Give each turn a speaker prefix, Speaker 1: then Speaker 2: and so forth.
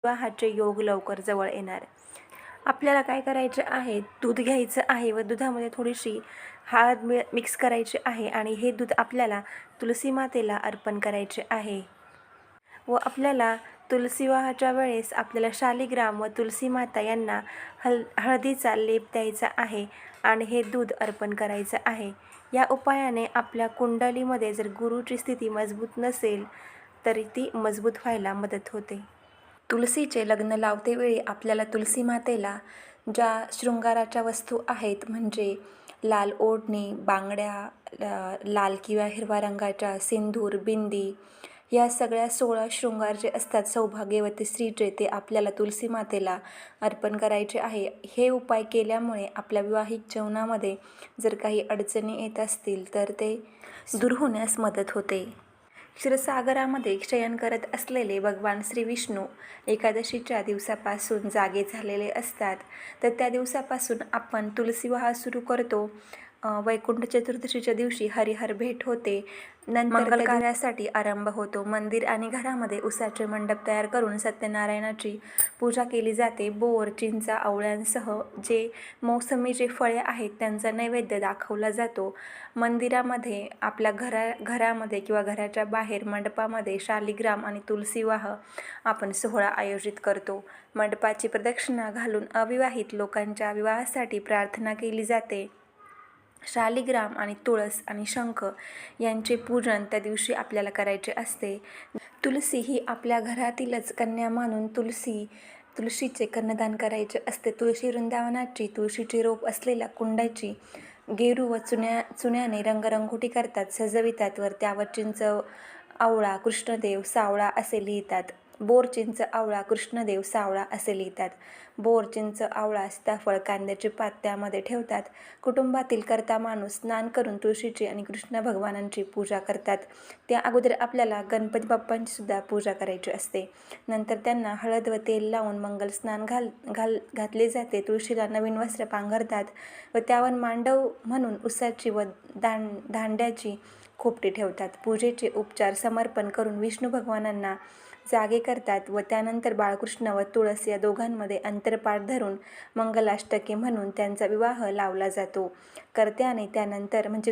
Speaker 1: विवाहाचे योग लवकर जवळ येणार. आपल्याला काय करायचे आहे, दूध घ्यायचं आहे व दुधामध्ये थोडीशी हळद मिक्स करायची आहे आणि हे दूध आपल्याला तुलसी मातेला अर्पण करायचे आहे. व आपल्याला तुलसी विवाहाच्या वेळेस आपल्याला शालिग्राम व तुलसी माता यांना हळदीचा लेप द्यायचा आहे आणि हे दूध अर्पण करायचं आहे. या उपायाने आपल्या कुंडलीमध्ये जर गुरुची स्थिती मजबूत नसेल तरी ती मजबूत व्हायला मदत होते. तुलसीचे लग्न लावतेवेळी आपल्याला तुलसी मातेला ज्या शृंगाराच्या वस्तू आहेत, म्हणजे लाल ओढणी, बांगड्या, लाल किंवा हिरव्या रंगाच्या, सिंदूर, बिंदी, या सगळ्या 16 शृंगार जे असतात सौभाग्यवती स्त्रीचे, ते आपल्याला तुलसी मातेला अर्पण करायचे आहे. हे उपाय केल्यामुळे आपल्या विवाहिक जीवनामध्ये जर काही अडचणी येत असतील तर ते दूर होण्यास मदत होते. क्षीरसागरामध्ये शयन करत असलेले भगवान श्री विष्णू एकादशीच्या दिवसापासून जागे झालेले असतात. तर त्या दिवसापासून आपण तुलसी विवाह सुरू करतो. वैकुंठ चतुर्दशीच्या दिवशी हरिहर भेट होते. नंतर मंगल कार्यासाठी आरंभ होतो. मंदिर आणि घरामध्ये उसाचे मंडप तयार करून सत्यनारायणाची पूजा केली जाते. बोर, चिंचा, आवळ्यांसह जे मोसमी जे फळे आहेत त्यांचा नैवेद्य दाखवला जातो. मंदिरामध्ये, आपल्या घरामध्ये किंवा घराच्या बाहेर मंडपामध्ये शालिग्राम आणि तुलसी विवाह आपण सोहळा आयोजित करतो. मंडपाची प्रदक्षिणा घालून अविवाहित लोकांच्या विवाहासाठी प्रार्थना केली जाते. शालिग्राम आणि तुळस आणि शंख यांचे पूजन त्या दिवशी आपल्याला करायचे असते. तुलसी ही आपल्या घरातीलच कन्या मानून तुळशीचे कन्यादान करायचे असते. तुळशी वृंदावनाची तुळशीची रोप असलेल्या कुंडाची गेरू व चुन्याने रंगरंगोटी करतात, सजवितात वर त्यावर चिंच, आवळा, कृष्णदेव, सावळा असे लिहितात. बोर, चिंच, आवळा, कृष्णदेव, सावळा असे लिहितात. बोर, चिंच, आवळा, सीताफळ, कांद्याचे पात त्यामध्ये ठेवतात. कुटुंबातील कर्ता माणूस स्नान करून तुळशीची आणि कृष्ण भगवानांची पूजा करतात. त्या अगोदर आपल्याला गणपती बाप्पांची सुद्धा पूजा करायची असते. नंतर त्यांना हळद व तेल लावून मंगल स्नान घातले जाते. तुळशीला नवीन वस्त्र पांघरतात व त्यावर मांडव म्हणून उसाची व दांड्याची खोपटी ठेवतात. पूजेचे उपचार समर्पण करून विष्णू भगवानांना जागे करतात व त्यानंतर बाळकृष्ण व तुळस या दोघांमध्ये अंतरपाठ धरून मंगलाष्टके म्हणून त्यांचा विवाह लावला जातो. कर्त्याने त्यानंतर म्हणजे